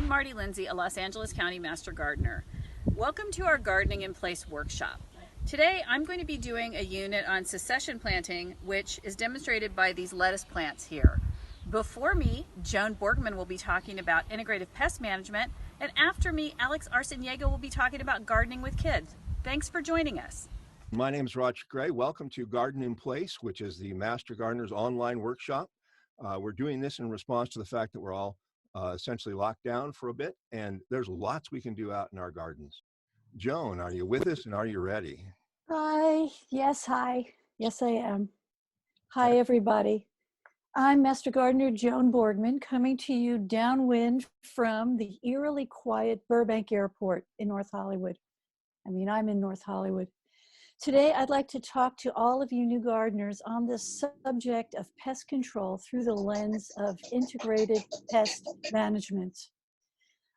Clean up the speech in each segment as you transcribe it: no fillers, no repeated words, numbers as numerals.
I'm Marty Lindsay, a Los Angeles County Master Gardener. Welcome to our Gardening in Place workshop. Today I'm going to be doing a unit on succession planting, which is demonstrated by these lettuce plants here. Before me, Joan Borgman will be talking about integrative pest management, and after me, Alex Arciniega will be talking about gardening with kids. Thanks for joining us. My name is Roger Gray. Welcome to Garden in Place, which is the Master Gardener's online workshop. We're doing this in response to the fact that we're all essentially locked down for a bit, and there's lots we can do out in our gardens. Joan, are you with us and are you ready? Hi. Yes, hi. Yes, I am. Hi, everybody. I'm Master Gardener Joan Borgman, coming to you downwind from the eerily quiet Burbank Airport in North Hollywood. I'm in North Hollywood. Today, I'd like to talk to all of you new gardeners on the subject of pest control through the lens of integrated pest management.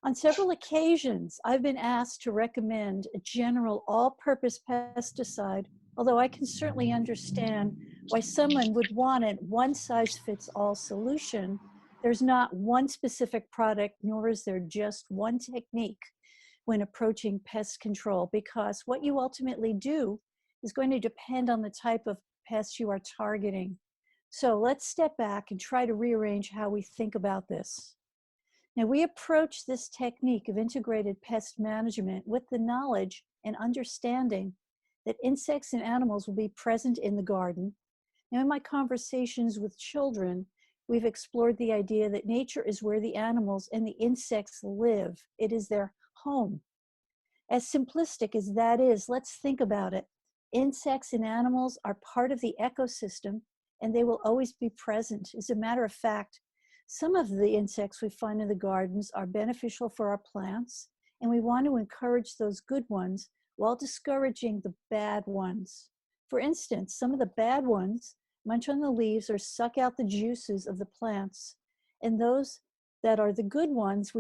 On several occasions, I've been asked to recommend a general all-purpose pesticide, although I can certainly understand why someone would want a one-size-fits-all solution. There's not one specific product, nor is there just one technique when approaching pest control, because what you ultimately do is going to depend on the type of pest you are targeting. So let's step back and try to rearrange how we think about this. Now, we approach this technique of integrated pest management with the knowledge and understanding that insects and animals will be present in the garden. Now, in my conversations with children, we've explored the idea that nature is where the animals and the insects live. It is their home. As simplistic as that is, let's think about it. Insects and animals are part of the ecosystem, and they will always be present. As a matter of fact, some of the insects we find in the gardens are beneficial for our plants, and we want to encourage those good ones while discouraging the bad ones. For instance, some of the bad ones munch on the leaves or suck out the juices of the plants, and those that are the good ones,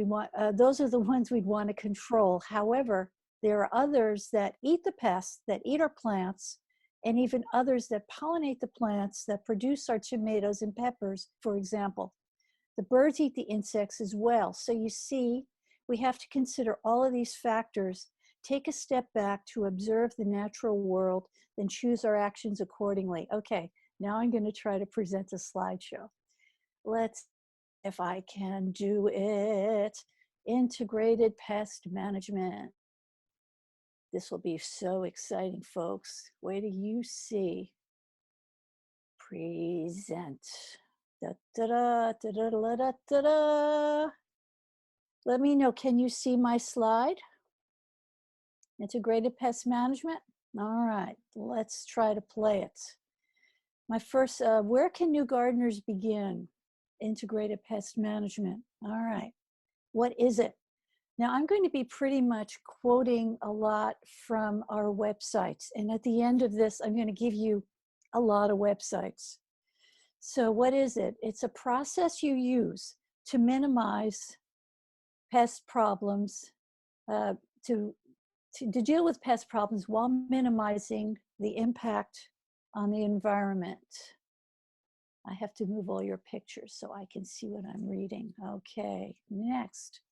those are the ones we'd want to control. However, there are others that eat the pests, that eat our plants, and even others that pollinate the plants that produce our tomatoes and peppers, for example. The birds eat the insects as well. So you see, we have to consider all of these factors, take a step back to observe the natural world, then choose our actions accordingly. Okay, now I'm going to try to present a slideshow. Let's see if I can do it. Integrated pest management. This will be so exciting, folks. Wait till you see. Present. Da, da, da, da, da, da, da, da, da. Let me know, can you see my slide? Integrated pest management? All right, let's try to play it. My first, where can new gardeners begin? Integrated pest management. All right, what is it? Now, I'm going to be pretty much quoting a lot from our websites. And at the end of this, I'm going to give you a lot of websites. So what is it? It's a process you use to minimize pest problems, to deal with pest problems while minimizing the impact on the environment. I have to move all your pictures so I can see what I'm reading. Okay, next.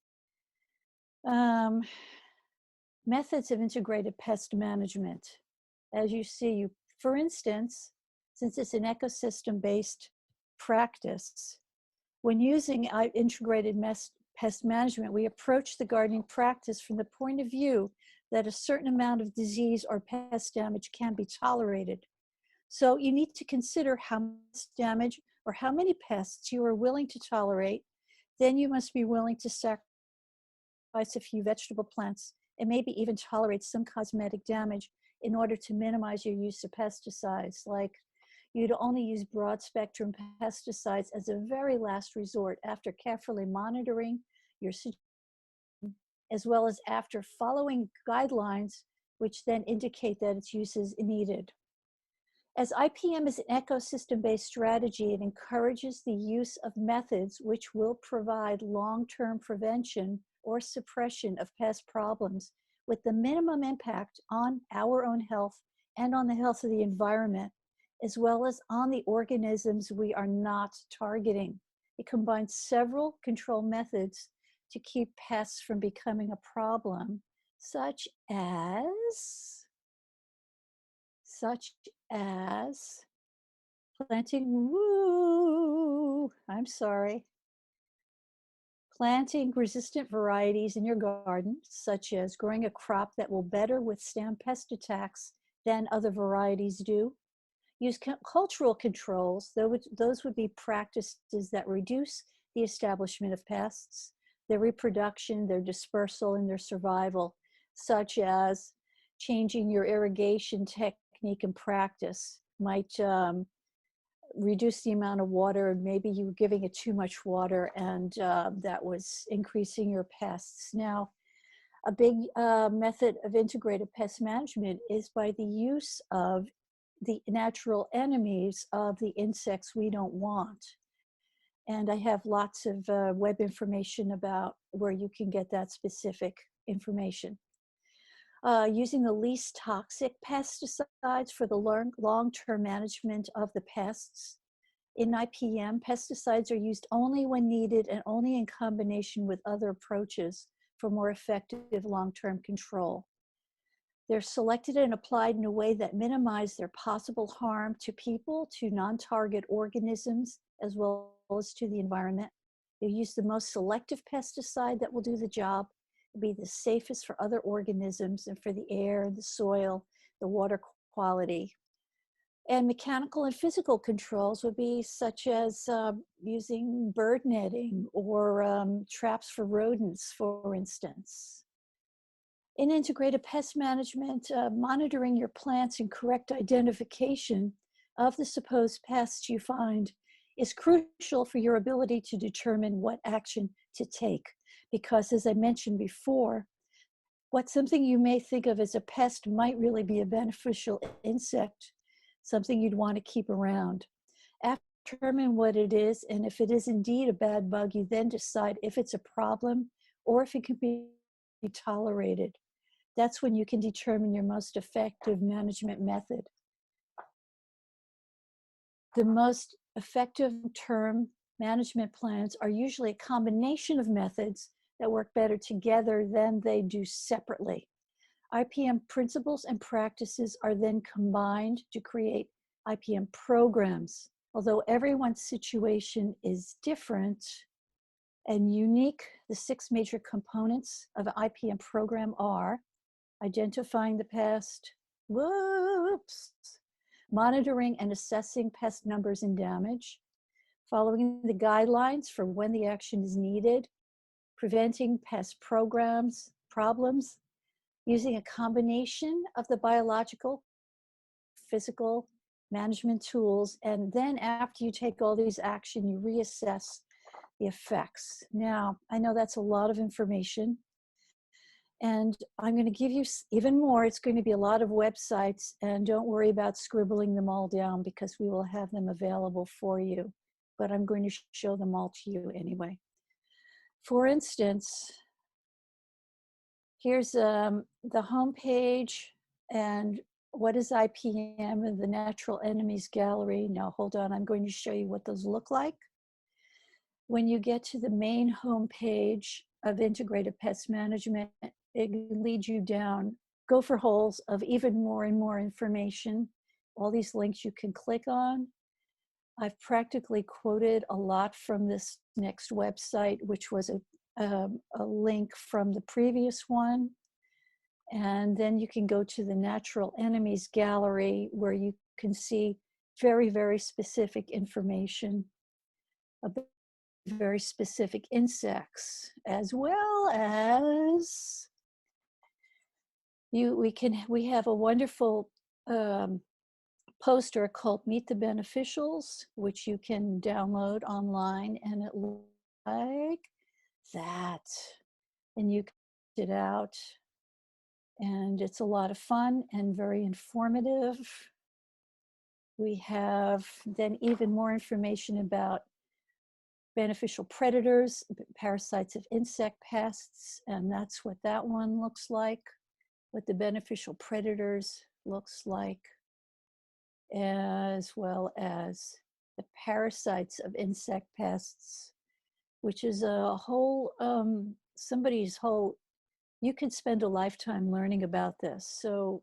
Methods of integrated pest management. As you see, for instance, since it's an ecosystem-based practice, when using integrated pest management, we approach the gardening practice from the point of view that a certain amount of disease or pest damage can be tolerated. So you need to consider how much damage or how many pests you are willing to tolerate. Then you must be willing to sacrifice a few vegetable plants and maybe even tolerate some cosmetic damage in order to minimize your use of pesticides. Like, you'd only use broad spectrum pesticides as a very last resort after carefully monitoring your situation, as well as after following guidelines which then indicate that its use is needed. As IPM is an ecosystem-based strategy, it encourages the use of methods which will provide long-term prevention or suppression of pest problems with the minimum impact on our own health and on the health of the environment, as well as on the organisms we are not targeting. It combines several control methods to keep pests from becoming a problem, such as planting, planting resistant varieties in your garden, such as growing a crop that will better withstand pest attacks than other varieties do. Use cultural controls. Those would be practices that reduce the establishment of pests, their reproduction, their dispersal, and their survival, such as changing your irrigation technique and practice might reduce the amount of water. Maybe you were giving it too much water, and that was increasing your pests. Now, a big method of integrated pest management is by the use of the natural enemies of the insects we don't want. And I have lots of web information about where you can get that specific information. Using the least toxic pesticides for the long-term management of the pests. In IPM, pesticides are used only when needed and only in combination with other approaches for more effective long-term control. They're selected and applied in a way that minimize their possible harm to people, to non-target organisms, as well as to the environment. You use the most selective pesticide that will do the job, be the safest for other organisms and for the air, the soil, the water quality. And mechanical and physical controls would be such as using bird netting or traps for rodents, for instance. In integrated pest management, monitoring your plants and correct identification of the supposed pests you find is crucial for your ability to determine what action to take. Because as I mentioned before, something you may think of as a pest might really be a beneficial insect, something you'd want to keep around. After determine what it is, and if it is indeed a bad bug, you then decide if it's a problem or if it can be tolerated. That's when you can determine your most effective management method. The most effective term management plans are usually a combination of methods that work better together than they do separately. IPM principles and practices are then combined to create IPM programs. Although everyone's situation is different and unique, the 6 major components of an IPM program are identifying the pest, monitoring and assessing pest numbers and damage, following the guidelines for when the action is needed, preventing pest problems, using a combination of the biological, physical management tools, and then after you take all these action, you reassess the effects. Now, I know that's a lot of information, and I'm going to give you even more. It's going to be a lot of websites, and don't worry about scribbling them all down because we will have them available for you, but I'm going to show them all to you anyway. For instance, here's the home page, and what is IPM and the Natural Enemies Gallery. Now, hold on, I'm going to show you what those look like. When you get to the main home page of Integrated Pest Management, it leads you down gopher holes of even more and more information. All these links you can click on. I've practically quoted a lot from this next website, which was a link from the previous one. And then you can go to the Natural Enemies Gallery, where you can see very, very specific information about very specific insects, as well as we have a wonderful poster called Meet the Beneficials, which you can download online, and it looks like that. And you can check it out, and it's a lot of fun and very informative. We have then even more information about beneficial predators, parasites of insect pests, and that's what that one looks like, what the beneficial predators looks like, as well as the parasites of insect pests. which is a whole, somebody's whole, you could spend a lifetime learning about this. So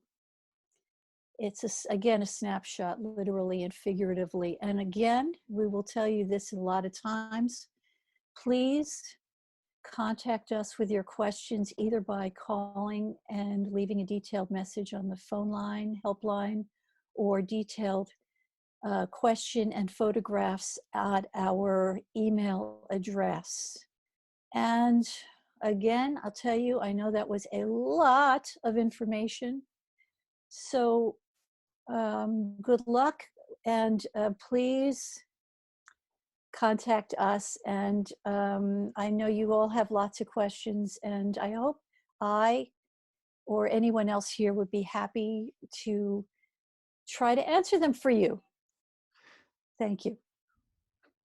it's, again, a snapshot, literally and figuratively. And again, we will tell you this a lot of times. Please contact us with your questions either by calling and leaving a detailed message on the phone line, helpline, or detailed question and photographs at our email address. And again, I'll tell you, I know that was a lot of information. So good luck, and please contact us. And I know you all have lots of questions, and I hope I or anyone else here would be happy to try to answer them for you. Thank you.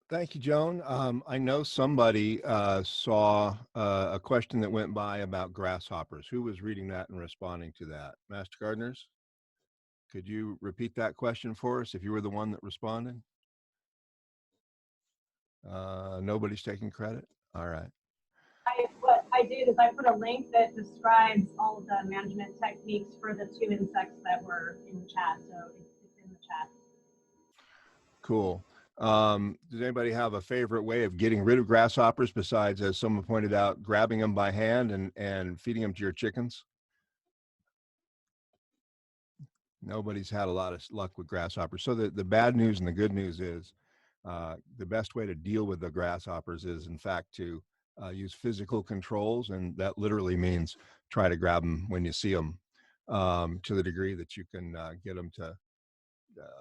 Thank you, Joan. I know somebody saw a question that went by about grasshoppers. Who was reading that and responding to that? Master Gardeners, could you repeat that question for us if you were the one that responded? Nobody's taking credit? All right. What I did is I put a link that describes all of the management techniques for the 2 insects that were in the chat. So it's in the chat. Cool. Does anybody have a favorite way of getting rid of grasshoppers besides, as someone pointed out, grabbing them by hand and feeding them to your chickens? Nobody's had a lot of luck with grasshoppers. So the bad news and the good news is the best way to deal with the grasshoppers is, in fact, to use physical controls. And that literally means try to grab them when you see them to the degree that you can get them to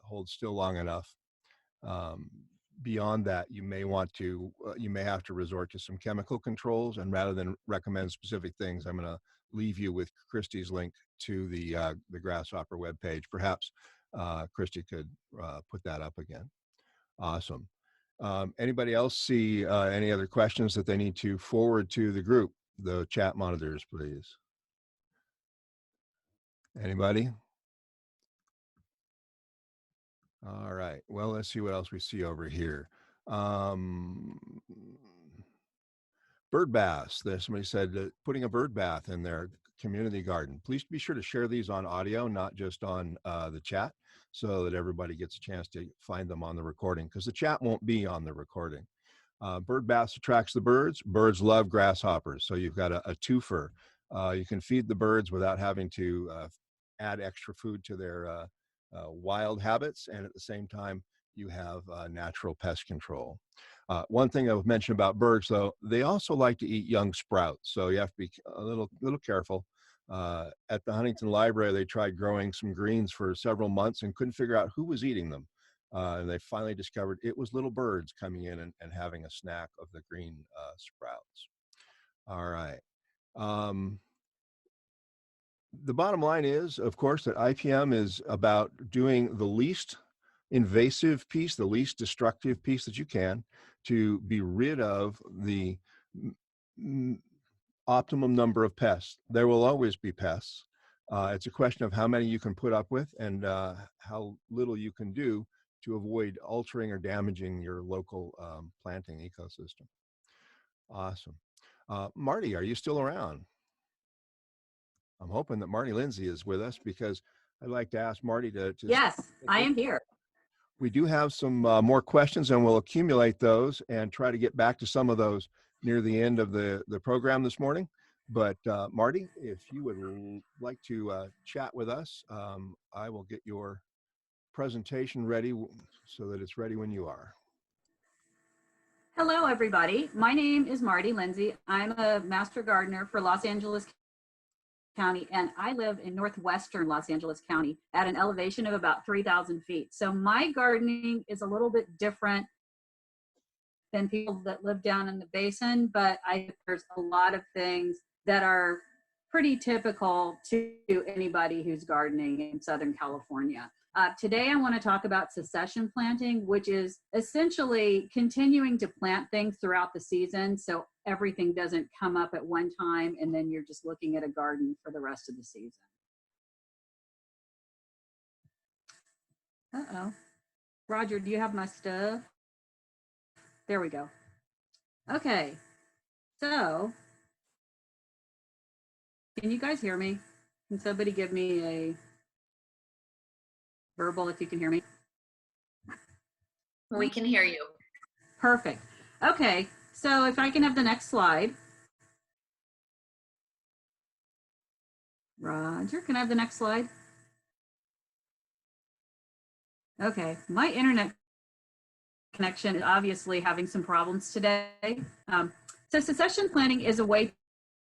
hold still long enough. Beyond that, you may have to resort to some chemical controls. And rather than recommend specific things, I'm going to leave you with Christy's link to the grasshopper webpage. Perhaps Christy could put that up again. Awesome. Anybody else see any other questions that they need to forward to the group, the chat monitors, please? Anybody? All right. Well, let's see what else we see over here. Bird baths. Somebody said putting a bird bath in their community garden. Please be sure to share these on audio, not just on the chat, so that everybody gets a chance to find them on the recording, because the chat won't be on the recording. Bird baths attracts the birds. Birds love grasshoppers, so you've got a twofer. You can feed the birds without having to add extra food to their wild habits, and at the same time, you have natural pest control. One thing I would mention about birds, though, they also like to eat young sprouts, so you have to be a little careful. At the Huntington Library, they tried growing some greens for several months and couldn't figure out who was eating them. And they finally discovered it was little birds coming in and having a snack of the green sprouts. All right. The bottom line is, of course, that IPM is about doing the least invasive piece, the least destructive piece that you can, to be rid of the optimum number of pests. There will always be pests. It's a question of how many you can put up with and how little you can do to avoid altering or damaging your local planting ecosystem. Awesome. Marty, are you still around? I'm hoping that Marty Lindsay is with us, because I'd like to ask Marty to Yes, I am here. We do have some more questions, and we'll accumulate those and try to get back to some of those near the end of the program this morning. But Marty, if you would like to chat with us, I will get your presentation ready so that it's ready when you are. Hello, everybody. My name is Marty Lindsay. I'm a master gardener for Los Angeles County, and I live in northwestern Los Angeles County at an elevation of about 3,000 feet. So my gardening is a little bit different than people that live down in the basin, but there's a lot of things that are pretty typical to anybody who's gardening in Southern California. Today, I want to talk about succession planting, which is essentially continuing to plant things throughout the season so everything doesn't come up at one time and then you're just looking at a garden for the rest of the season. Uh-oh. Roger, do you have my stuff? There we go. Okay, so can you guys hear me? Can somebody give me a verbal if you can hear me? We can hear you. Perfect. Okay, so if I can have the next slide. Roger, can I have the next slide? Okay, my internet connection is obviously having some problems today. So succession planting is a way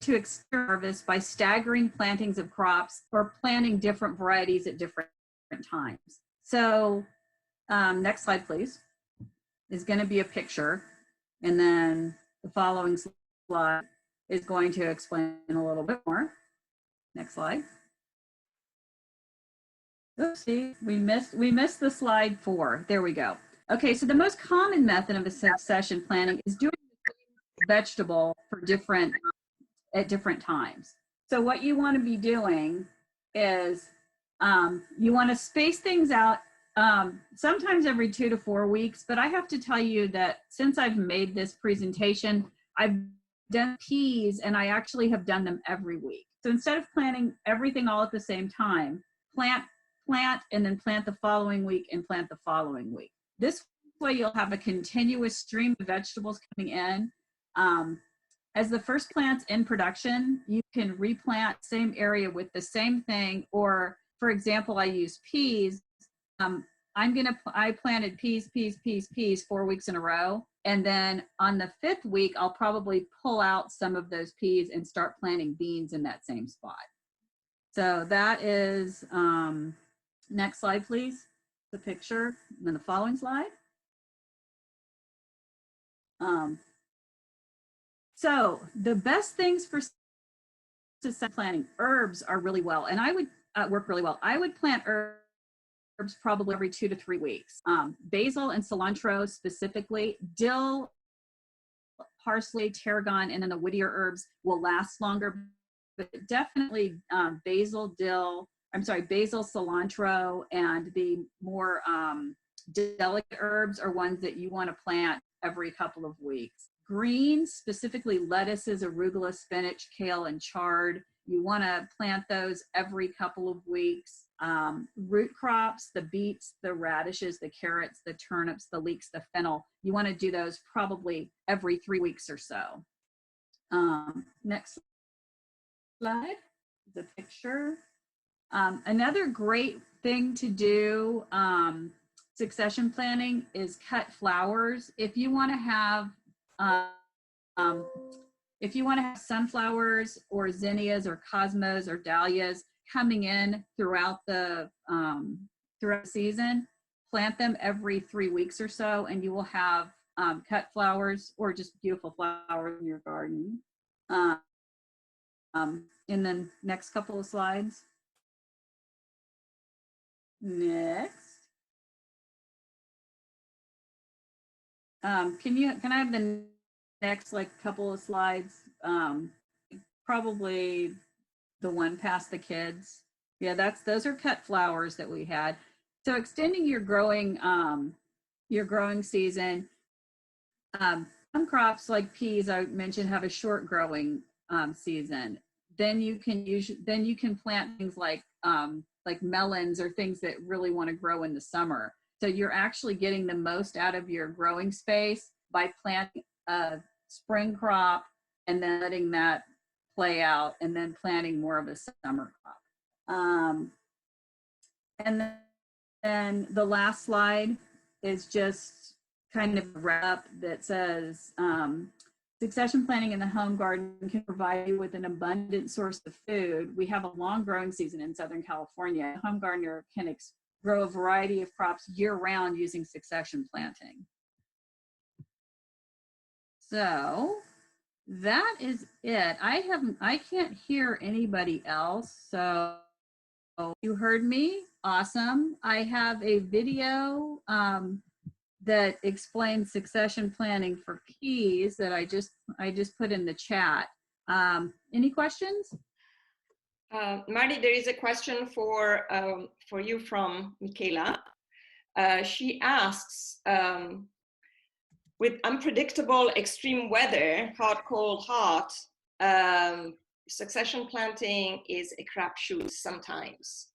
to extend harvest by staggering plantings of crops or planting different varieties at different times. So next slide, please, is going to be a picture. And then the following slide is going to explain a little bit more. Next slide. Oopsie, we missed the slide 4. There we go. Okay, so the most common method of a succession planting is doing vegetable for at different times. So what you want to be doing is you want to space things out sometimes every 2 to 4 weeks, but I have to tell you that since I've made this presentation, I've done peas and I actually have done them every week. So instead of planting everything all at the same time, plant, and then plant the following week and plant the following week. This way you'll have a continuous stream of vegetables coming in. As the first plant's in production, you can replant same area with the same thing, or for example, I use peas. I planted peas 4 weeks in a row. And then on the 5th week, I'll probably pull out some of those peas and start planting beans in that same spot. So that is, next slide, please. The picture, and then the following slide. So the best things for succession planting, herbs are really well, and I would work really well. I would plant herbs probably every 2 to 3 weeks. Basil and cilantro specifically, dill, parsley, tarragon, and then the woodier herbs will last longer, but definitely basil, cilantro, and the more delicate herbs are ones that you want to plant every couple of weeks. Greens, specifically lettuces, arugula, spinach, kale, and chard, you want to plant those every couple of weeks. Root crops, the beets, the radishes, the carrots, the turnips, the leeks, the fennel, you want to do those probably every 3 weeks or so. Next slide, the picture. Another great thing to do succession planting is cut flowers. If you want to have sunflowers or zinnias or cosmos or dahlias coming in throughout the season, plant them every 3 weeks or so, and you will have cut flowers or just beautiful flowers in your garden. And then next couple of slides. Next. Can I have the next couple of slides? Probably the one past the kids. Yeah, those are cut flowers that we had. So extending your growing season. Some crops like peas I mentioned have a short growing season. Then you can plant things like melons or things that really want to grow in the summer. So you're actually getting the most out of your growing space by planting a spring crop and then letting that play out and then planting more of a summer crop. And then the last slide is just kind of a wrap that says, succession planting in the home garden can provide you with an abundant source of food. We have a long growing season in Southern California. A home gardener can grow a variety of crops year-round using succession planting. So that is it. I can't hear anybody else. So you heard me, awesome. I have a video that explains succession planting for peas that I just put in the chat. Any questions? Marty, there is a question for you from Michaela. She asks, with unpredictable extreme weather, hot, cold, hot, succession planting is a crapshoot sometimes.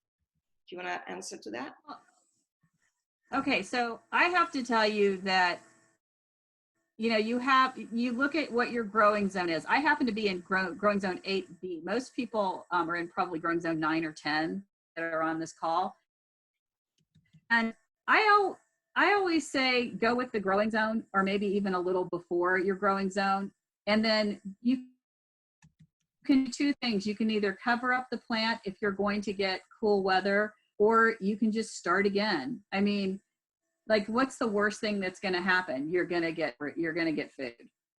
Do you want to answer to that? Okay, so I have to tell you that, you know, you look at what your growing zone is. I happen to be in growing zone 8B. Most people are in probably growing zone 9 or 10 that are on this call. And I always say go with the growing zone, or maybe even a little before your growing zone. And then you can do two things. You can either cover up the plant if you're going to get cool weather, or you can just start again. I mean, like, what's the worst thing that's going to happen? You're going to get food.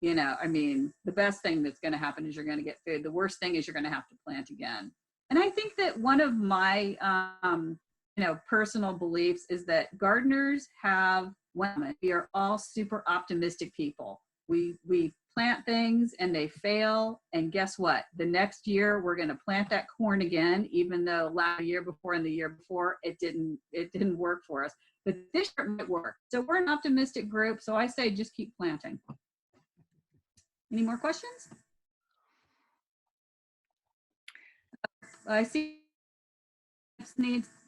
You know, I mean, the best thing that's going to happen is you're going to get food. The worst thing is you're going to have to plant again. And I think that one of my, you know, personal beliefs is that gardeners have women. We are all super optimistic people. We plant things and they fail, and guess what? The next year we're going to plant that corn again, even though last year before and the year before it didn't work for us. But this year it might work. So we're an optimistic group. So I say just keep planting. Any more questions? I see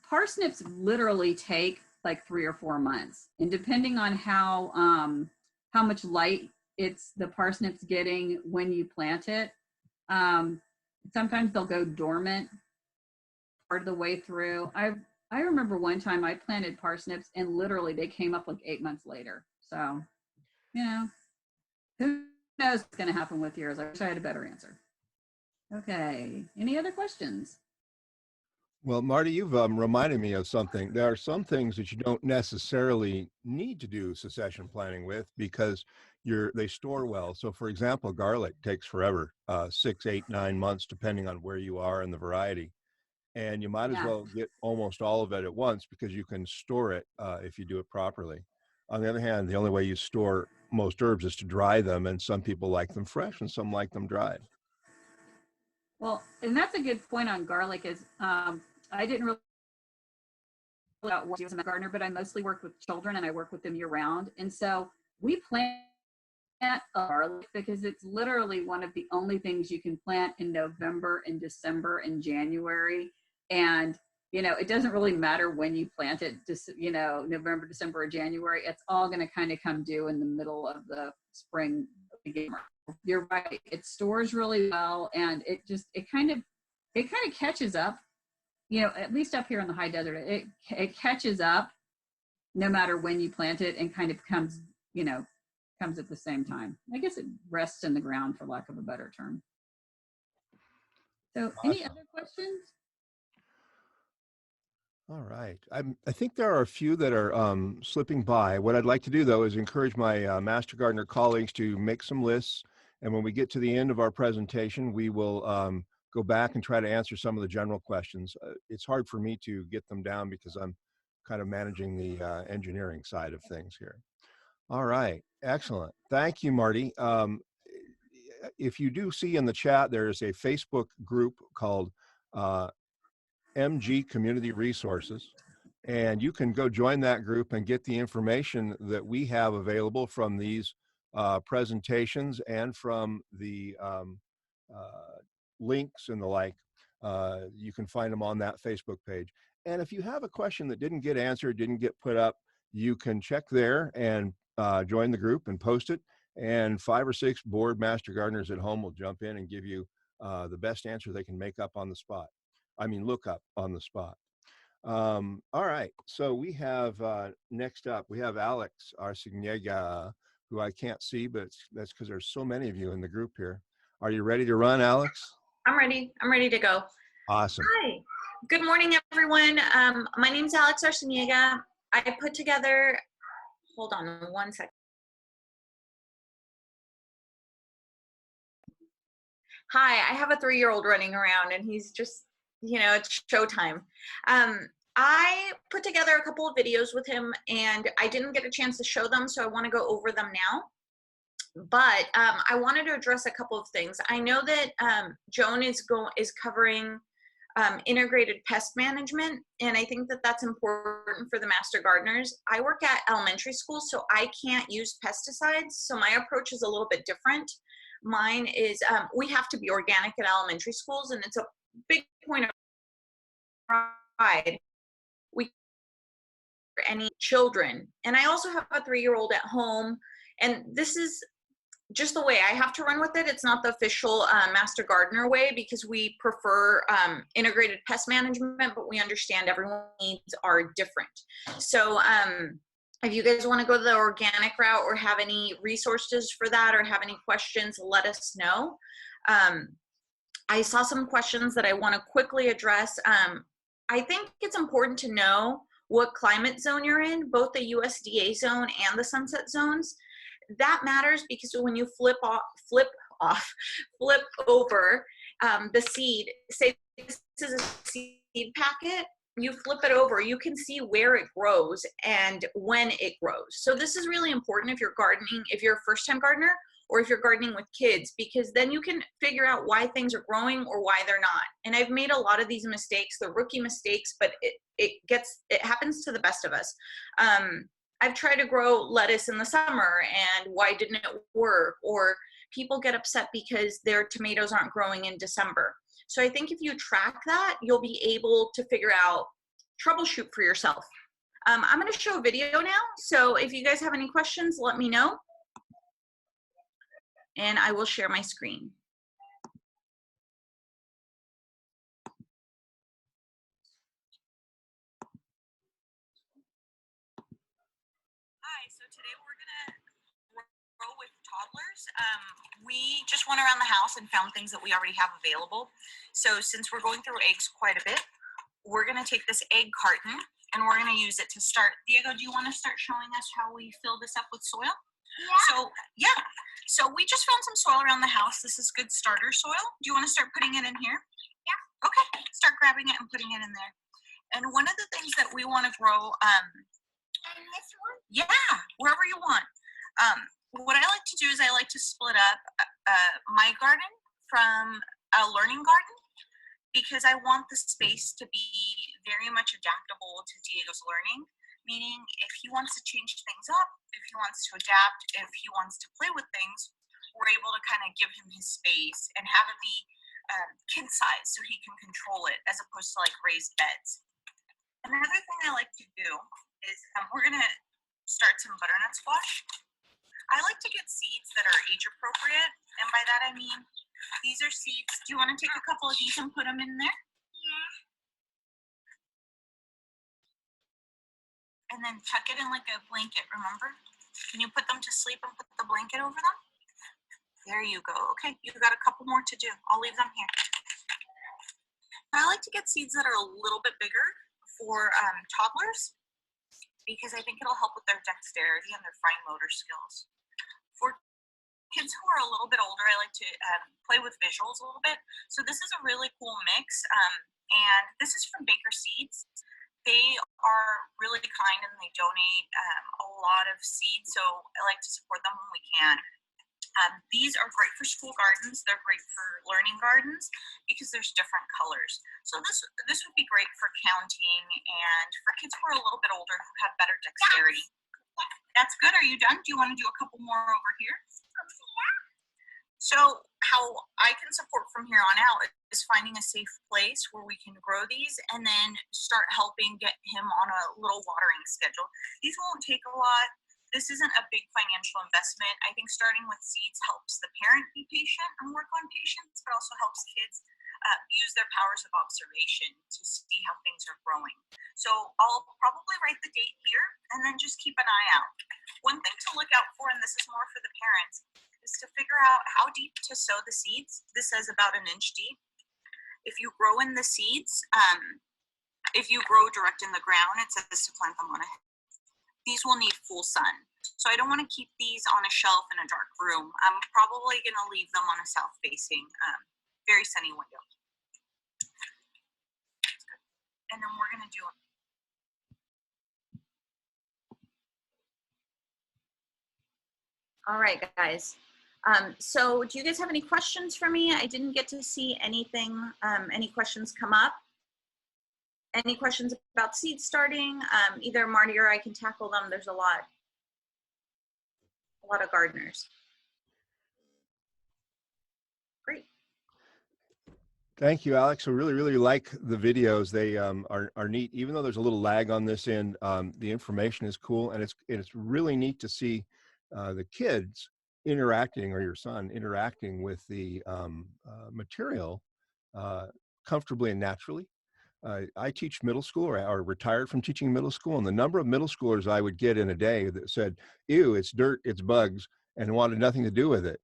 parsnips literally take like 3 or 4 months, and depending on how much light the parsnip's getting when you plant it, sometimes they'll go dormant part of the way through. I remember one time I planted parsnips and literally they came up like 8 months later. So, you know, who knows what's going to happen with yours? I wish I had a better answer. Okay, any other questions? Well, Marty, you've reminded me of something. There are some things that you don't necessarily need to do succession planting with because they store well. So, for example, garlic takes forever, 6, 8, 9 months, depending on where you are and the variety. And you might as well get almost all of it at once because you can store it if you do it properly. On the other hand, the only way you store most herbs is to dry them, and some people like them fresh and some like them dried. Well, and that's a good point on garlic is I didn't really work as a gardener, but I mostly work with children and I work with them year round. And so we plant garlic because it's literally one of the only things you can plant in November and December and January. And, you know, it doesn't really matter when you plant it, just, you know, November, December, or January, it's all going to kind of come due in the middle of the spring. You're right. It stores really well. And it kind of catches up, you know, at least up here in the high desert, it catches up no matter when you plant it and kind of comes at the same time. I guess it rests in the ground, for lack of a better term. So Awesome. Any other questions? All right. I think there are a few that are slipping by. What I'd like to do, though, is encourage my Master Gardener colleagues to make some lists. And when we get to the end of our presentation, we will go back and try to answer some of the general questions. It's hard for me to get them down because I'm kind of managing the engineering side of things here. All right. Excellent. Thank you, Marty. If you do see in the chat, there is a Facebook group called MG Community Resources, and you can go join that group and get the information that we have available from these presentations and from the links and the like. You can find them on that Facebook page. And if you have a question that didn't get answered, didn't get put up, you can check there and join the group and post it. And 5 or 6 bored master gardeners at home will jump in and give you the best answer they can make up on the spot. Look up on the spot. All right, so we have next up, we have Alex Arciniega, who I can't see, but that's because there's so many of you in the group here. Are you ready to run, Alex? I'm ready. I'm ready to go. Awesome. Hi. Good morning, everyone. My name is Alex Arciniega. I put together, hold on one second. Hi, I have a 3-year-old running around and he's just, you know, it's showtime. I put together a couple of videos with him and I didn't get a chance to show them, so I want to go over them now. But I wanted to address a couple of things. I know that Joan is covering Integrated Pest Management, and I think that that's important for the Master Gardeners. I work at elementary school, so I can't use pesticides, so my approach is a little bit different. Mine is, we have to be organic at elementary schools, and it's a big point of pride. We for any children, and I also have a 3-year-old at home, and this is just the way I have to run with it. It's not the official Master Gardener way, because we prefer integrated pest management, but we understand everyone's needs are different. So if you guys want to go the organic route or have any resources for that or have any questions, let us know. I saw some questions that I want to quickly address. I think it's important to know what climate zone you're in, both the USDA zone and the sunset zones. That matters because when you flip over the seed, say this is a seed packet, you flip it over, you can see where it grows and when it grows. So this is really important if you're gardening, if you're a first-time gardener, or if you're gardening with kids, because then you can figure out why things are growing or why they're not. And I've made a lot of these mistakes, the rookie mistakes, but it happens to the best of us. I've tried to grow lettuce in the summer, and why didn't it work? Or people get upset because their tomatoes aren't growing in December. So I think if you track that, you'll be able to figure out, troubleshoot for yourself. I'm gonna show a video now. So if you guys have any questions, let me know. And I will share my screen. Hi, so today we're gonna grow with toddlers. We just went around the house and found things that we already have available. So since we're going through eggs quite a bit, we're gonna take this egg carton and we're gonna use it to start. Diego, do you wanna start showing us how we fill this up with soil? Yeah. So we just found some soil around the house. This is good starter soil. Do you wanna start putting it in here? Yeah. Okay, start grabbing it and putting it in there. And one of the things that we wanna grow, and this one? Yeah, wherever you want. What I like to do is I like to split up my garden from a learning garden, because I want the space to be very much adaptable to Diego's learning, meaning if he wants to change things up, if he wants to adapt, if he wants to play with things, we're able to kind of give him his space and have it be kid size so he can control it, as opposed to like raised beds. Another thing I like to do is we're gonna start some butternut squash. I like to get seeds that are age appropriate, and by that I mean these are seeds. Do you want to take a couple of these and put them in there? Yeah. And then tuck it in like a blanket, remember? Can you put them to sleep and put the blanket over them? There you go. Okay, you've got a couple more to do. I'll leave them here. I like to get seeds that are a little bit bigger for toddlers, because I think it'll help with their dexterity and their fine motor skills. For kids who are a little bit older, I like to play with visuals a little bit. So this is a really cool mix, and this is from Baker Seeds. They are really kind and they donate a lot of seeds, so I like to support them when we can. These are great for school gardens. They're great for learning gardens because there's different colors. So this would be great for counting and for kids who are a little bit older who have better dexterity. That's good. Are you done? Do you want to do a couple more over here? So how I can support from here on out is finding a safe place where we can grow these and then start helping get him on a little watering schedule. These won't take a lot. This isn't a big financial investment. I think starting with seeds helps the parent be patient and work on patience, but also helps kids use their powers of observation to see how things are growing. So I'll probably write the date here and then just keep an eye out. One thing to look out for, and this is more for the parents, is to figure out how deep to sow the seeds. This says about 1 inch deep. If you grow in the seeds, if you grow direct in the ground, it says to plant them on a hill. These will need full sun. So I don't want to keep these on a shelf in a dark room. I'm probably going to leave them on a south facing, very sunny window. And then we're going to do All right, guys. So do you guys have any questions for me? I didn't get to see anything, any questions come up. Any questions about seed starting? Either Marty or I can tackle them. There's a lot of gardeners. Great. Thank you, Alex. I really like the videos. They are neat. Even though there's a little lag on this end, the information is cool, and it's really neat to see the kids interacting, or your son interacting with the material comfortably and naturally. I teach middle school, or retired from teaching middle school, and the number of middle schoolers I would get in a day that said, "Ew, it's dirt, it's bugs," and wanted nothing to do with it.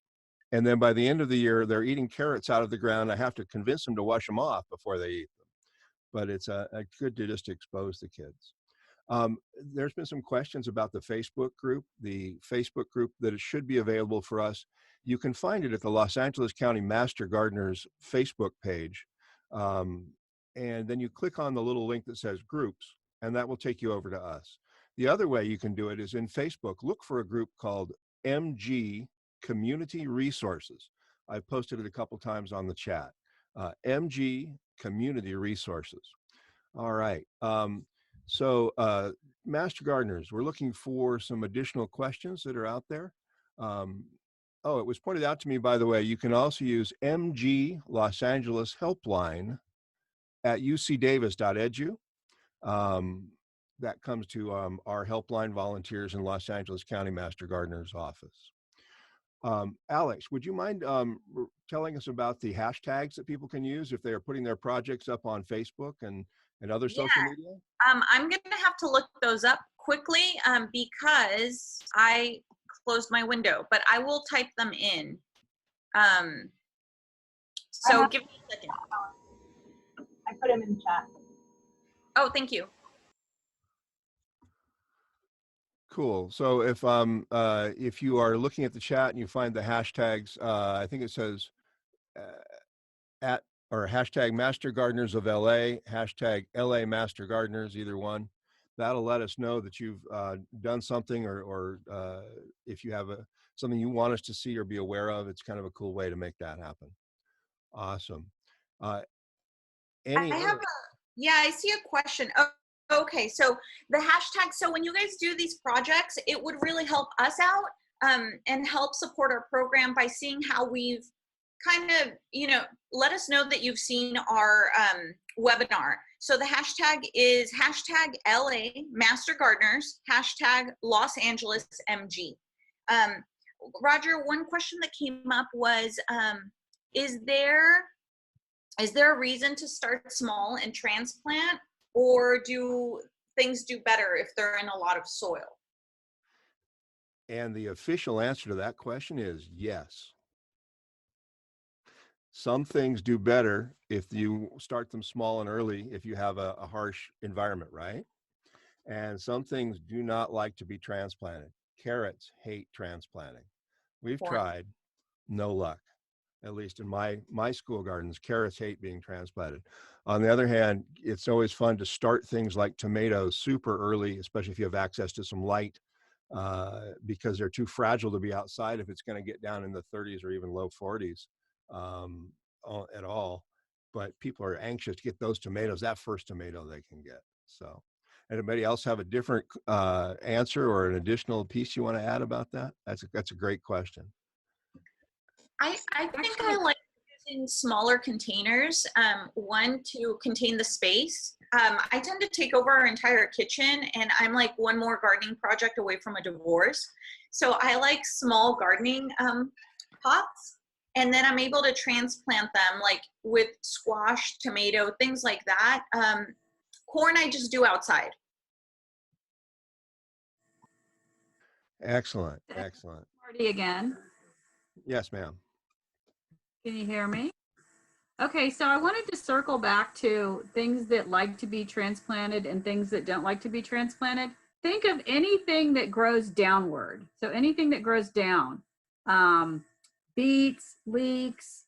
And then by the end of the year, they're eating carrots out of the ground. I have to convince them to wash them off before they eat them. But it's good to just expose the kids. There's been some questions about the Facebook group that it should be available for us. You can find it at the Los Angeles County Master Gardeners Facebook page. And then you click on the little link that says groups, and that will take you over to us. The other way you can do it is in Facebook. Look for a group called MG Community Resources. I've posted it a couple times on the chat. MG Community Resources. All right. Master Gardeners, we're looking for some additional questions that are out there. Oh, it was pointed out to me, by the way, you can also use MG Los Angeles Helpline at ucdavis.edu. That comes to our helpline volunteers in Los Angeles County Master Gardener's office. Alex, would you mind telling us about the hashtags that people can use if they are putting their projects up on Facebook and other social media? I'm going to have to look those up quickly because I closed my window, but I will type them in. So give me a second. I put them in the chat. Oh, thank you. Cool. So if you are looking at the chat and you find the hashtags, I think it says hashtag Master Gardeners of LA, hashtag LA Master Gardeners, either one. That'll let us know that you've done something, or if you have something you want us to see or be aware of. It's kind of a cool way to make that happen. Awesome. I see a question. Oh, okay, so the hashtag, so when you guys do these projects, it would really help us out and help support our program by seeing how we've kind of, let us know that you've seen our webinar. So the hashtag is hashtag LA Master Gardeners, hashtag Los Angeles MG. Roger, one question that came up was, is there a reason to start small and transplant, or do things do better if they're in a lot of soil? And the official answer to that question is yes. Some things do better if you start them small and early, if you have a harsh environment, right? And some things do not like to be transplanted. Carrots hate transplanting. We've tried, no luck. At least in my school gardens, carrots hate being transplanted. On the other hand, it's always fun to start things like tomatoes super early, especially if you have access to some light, because they're too fragile to be outside if it's going to get down in the 30s or even low 40s at all. But people are anxious to get those tomatoes, that first tomato they can get. So anybody else have a different answer or an additional piece you want to add about that? That's a great question. I think I like using smaller containers, one, to contain the space. I tend to take over our entire kitchen, and I'm like one more gardening project away from a divorce. So I like small gardening pots, and then I'm able to transplant them like with squash, tomato, things like that. Corn I just do outside. Excellent, excellent. Marty again. Yes, ma'am. Can you hear me? Okay, so I wanted to circle back to things that like to be transplanted and things that don't like to be transplanted. Think of anything that grows downward. So anything that grows down, beets, leeks,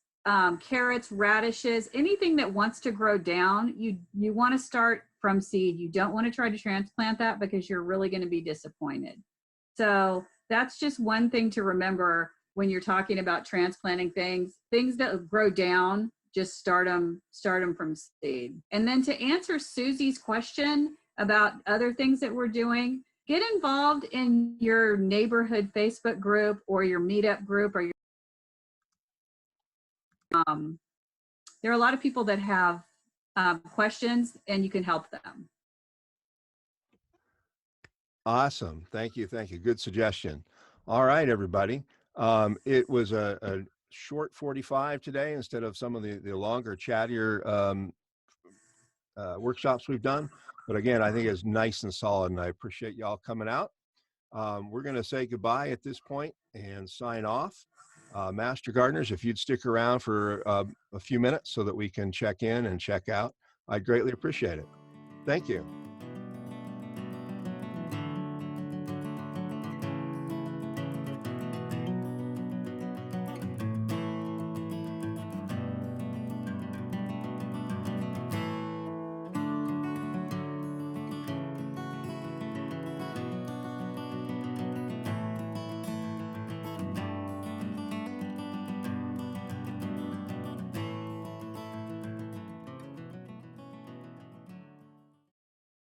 carrots, radishes, anything that wants to grow down, you want to start from seed. You don't want to try to transplant that because you're really going to be disappointed. So that's just one thing to remember when you're talking about transplanting things that grow down, just start them from seed. And then to answer Susie's question about other things that we're doing, get involved in your neighborhood Facebook group or your meetup group, or your, there are a lot of people that have questions and you can help them. Awesome. Thank you. Thank you. Good suggestion. All right, everybody. It was a short 45 today instead of some of the longer, chattier workshops we've done. But again, I think it's nice and solid, and I appreciate y'all coming out. We're going to say goodbye at this point and sign off. Master Gardeners, if you'd stick around for a few minutes so that we can check in and check out, I'd greatly appreciate it. Thank you.